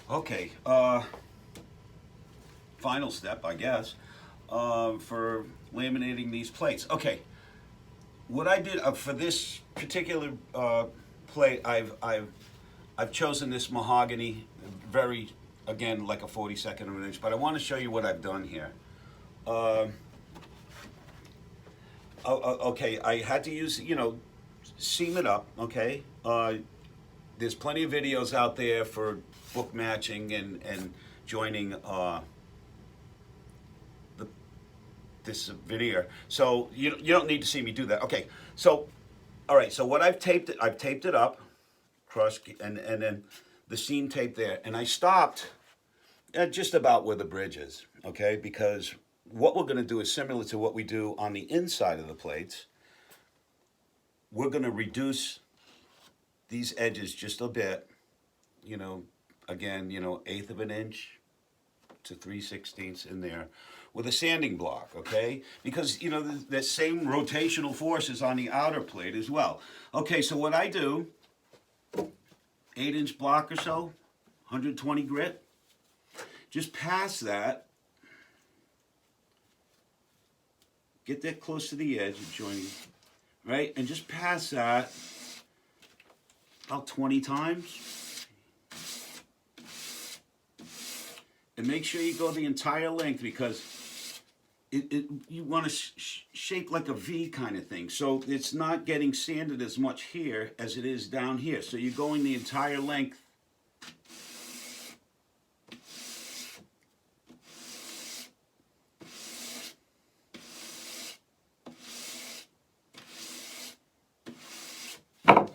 Okay, final step, I guess, for laminating these plates. Okay, what I did for this particular plate, I've chosen this mahogany, very again like a 42nd of an inch. But I want to show you what I've done here. Uh, okay, I had to use seam it up. Okay, there's plenty of videos out there for book matching and joining the this veneer. So you don't need to see me do that. Okay, so all right. So what I've taped it up, cross, and then the seam tape there, and I stopped at just about where the bridge is. Okay, because what we're going to do is similar to what we do on the inside of the plates. We're going to reduce these edges just a bit, you know, again, eighth of an inch to 3/16 in there with a sanding block, okay? Because, the same rotational force is on the outer plate as well. Okay, so what I do, 8-inch block or so, 120 grit, just pass that, get that close to the edge of joining, right? And just pass that about 20 times. And make sure you go the entire length because you want to shape like a V kind of thing. So it's not getting sanded as much here as it is down here. So you're going the entire length.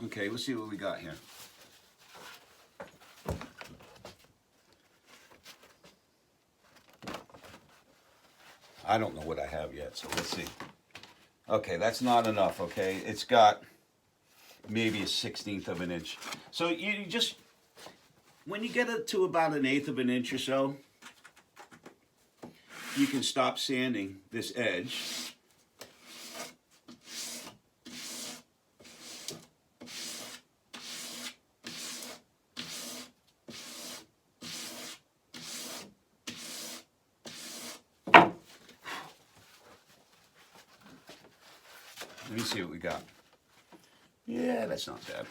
Okay, let's see what we got here. I don't know what I have yet, so let's see. Okay, that's not enough, okay? It's got maybe a 1/16 of an inch. So you just, when you get it to about an eighth of an inch or so, you can stop sanding this edge. Let me see what we got. Yeah, that's not bad.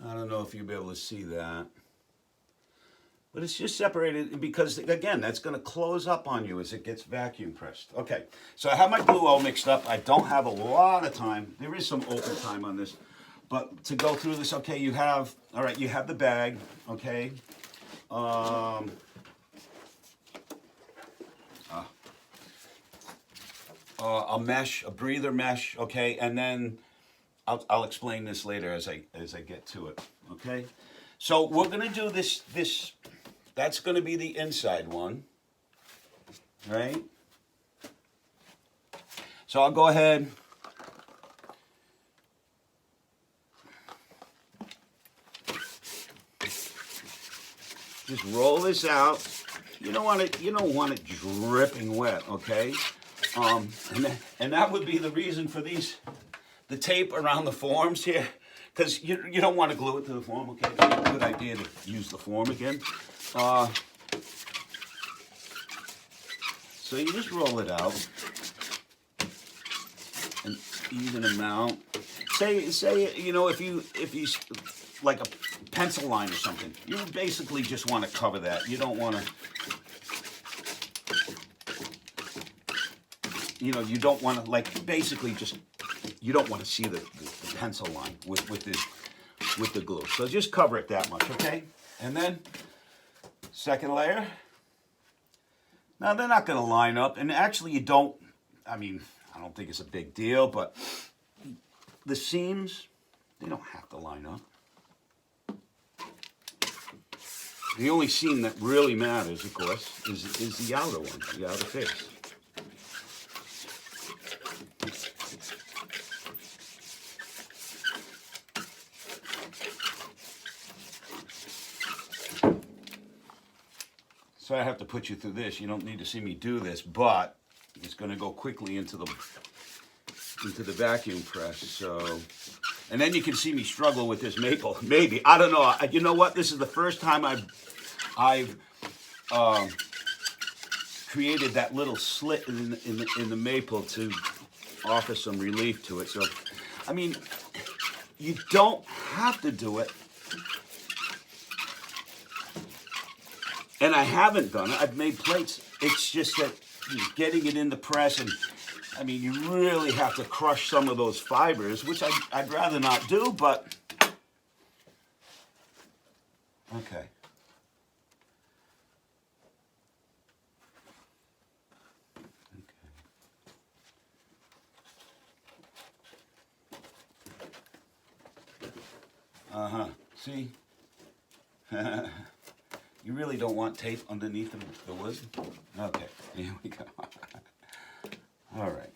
I don't know if you'll be able to see that. But it's just separated because, again, that's going to close up on you as it gets vacuum pressed. Okay, so I have my glue all mixed up. I don't have a lot of time. There is some open time on this. But to go through this, okay, you have the bag, okay. A mesh, a breather mesh, okay, and then I'll explain this later as I get to it, okay. So we're gonna do this. That's gonna be the inside one, right? So I'll go ahead. Just roll this out. You don't want it dripping wet, okay? And that would be the reason for the tape around the forms here, because you don't want to glue it to the form, okay? It's a good idea to use the form again. So you just roll it out, an even amount. Say if you like a pencil line or something, you basically just want to cover that. You don't want to. You don't want to, like, basically just, you don't want to see the pencil line with the glue. So just cover it that much, okay? And then, second layer. Now, they're not going to line up. And actually, I don't think it's a big deal, but the seams, they don't have to line up. The only seam that really matters, of course, is the outer one, the outer face. So I have to put you through this. You don't need to see me do this, but it's going to go quickly into the vacuum press. So And then you can see me struggle with this maple. Maybe, I don't know. You know what? This is the first time I've created that little slit in the maple to offer some relief to it. So, I mean, you don't have to do it. And I haven't done it. I've made plates. It's just that getting it in the press, and I mean, you really have to crush some of those fibers, which I'd rather not do, but okay. Uh-huh. See? You really don't want tape underneath the wood? Okay, here we go. All right.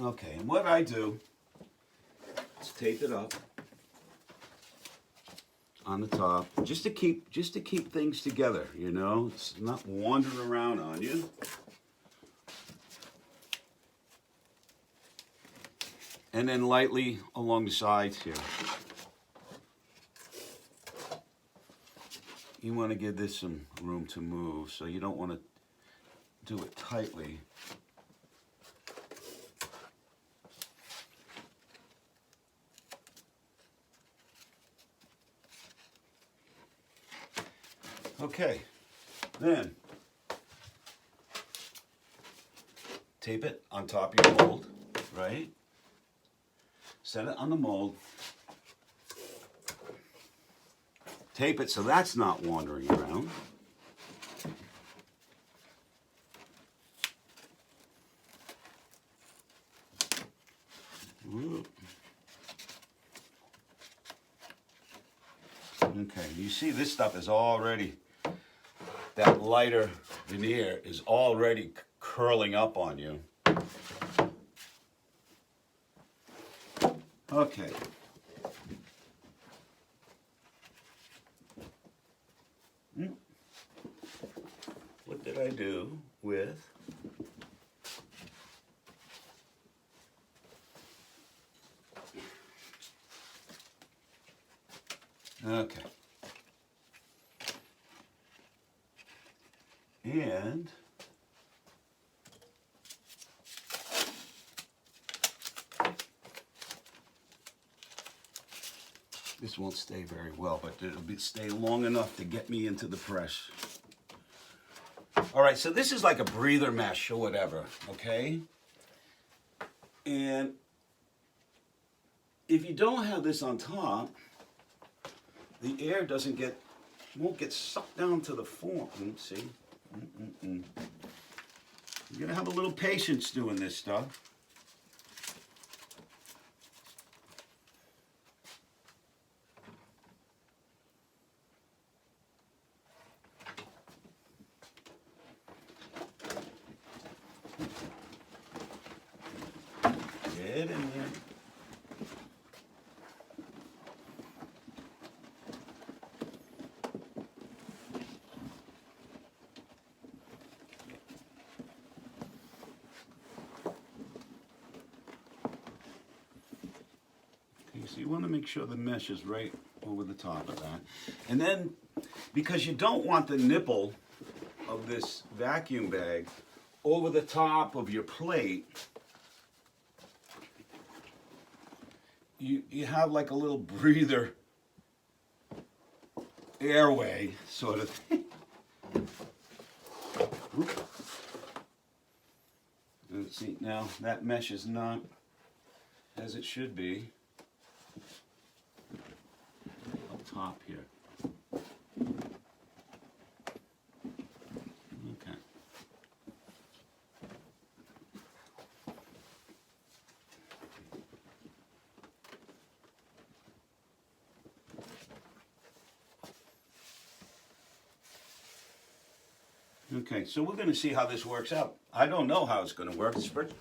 Okay, and what I do is tape it up on the top, just to keep things together, you know? It's not wandering around on you. And then lightly along the sides here. You want to give this some room to move, so you don't want to do it tightly. Okay, then tape it on top of your mold, right? Set it on the mold. Tape it so that's not wandering around. Ooh. Okay, you see this stuff is already, that lighter veneer is already curling up on you. Okay. What did I do with okay. And this won't stay very well, but it'll stay long enough to get me into the press. All right, so this is like a breather mesh or whatever, okay? And if you don't have this on top, the air won't get sucked down to the form. See? You're gonna have a little patience doing this stuff. Get in there. Okay, so you want to make sure the mesh is right over the top of that. And then, because you don't want the nipple of this vacuum bag over the top of your plate, you have like a little breather airway sort of thing. And see, now that mesh is not as it should be up top here. Okay. Okay, so we're going to see how this works out. I don't know how it's going to work. It's the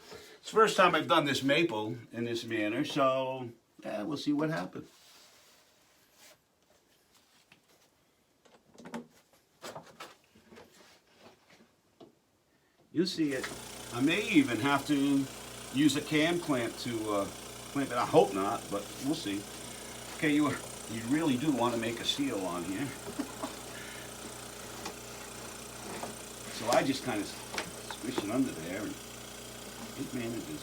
first time I've done this maple in this manner, so yeah, we'll see what happens. You'll see it. I may even have to use a cam clamp to clamp it. I hope not, but we'll see. Okay, you really do want to make a seal on here. So I just kind of squish it under there, and it manages.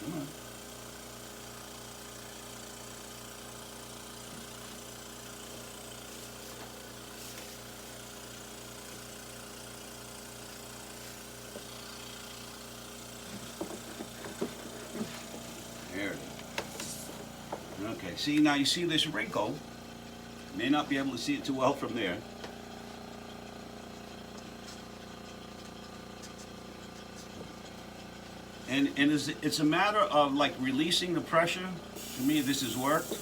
Come on. There it is. Okay, see, now you see this wrinkle. You may not be able to see it too well from there. And it's a matter of like releasing the pressure. To me, this has worked.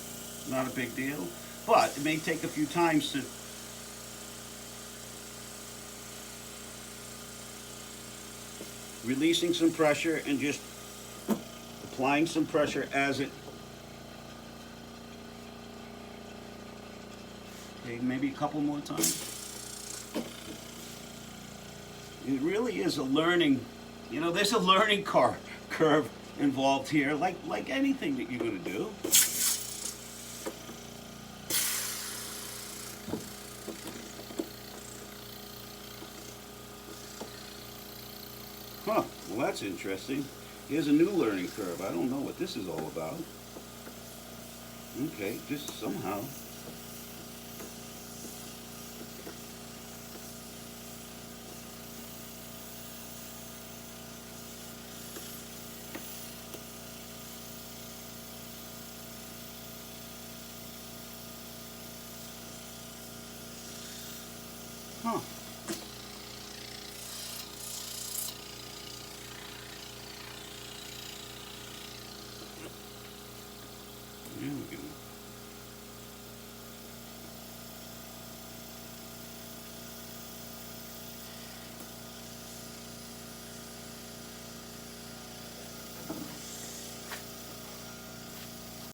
Not a big deal. But it may take a few times to releasing some pressure and just applying some pressure as it. Okay, maybe a couple more times. It really is a learning. You know, there's a learning curve involved here, like anything that you're going to do. Huh, well that's interesting. Here's a new learning curve. I don't know what this is all about. Okay, just somehow. Huh.